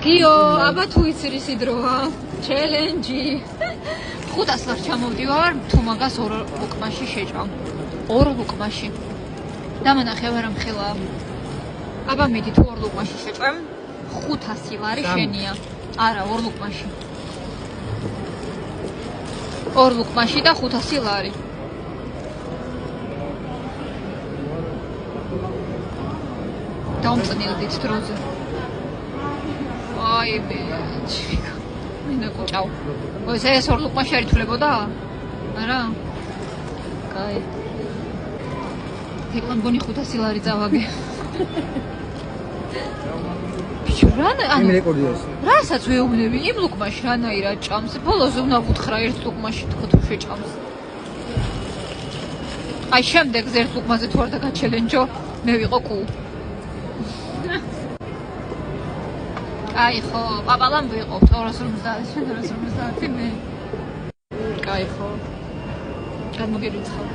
გიო, აბა თუ იცი ისი დროა. ჩელენჯი. 500 ლარს ჩამოვდივარ, თუ მაგას 2 უკმაში შეჭამ. 2 უკმაში. დამანახე ვერ ამხელა. აბა მიდი თუ 2 უკმაში შეჭამ. 500 ლარი შენია. არა, 2 უკმაში. 2 უკმაში და 500 ლარი. დამწნილდით დროზე. აი ბიჭი. მინდა კუჭავ. ой, ეს 2 უკმაში არ ითვლებოდა? არა? კაი. ეგ მგონი 500 ლარი წავაგე. ბიჭო, ანუ რეკორდიას. რასაც ვეუბნები, იმ უკმაში რანაირად ჭამს? ბოლოზე უნდა ვუთხრა ერთ უკმაში თქო თუ შეჭამს. აი შემდეგ ერთ უკმაზე თუ არ დაგაჩელენჯო, მე ვიყო კუ. აი ხო, პაპალამ ვიყავ 250, შენ 250 მე. კაი ხო. გამოგერიცხავ.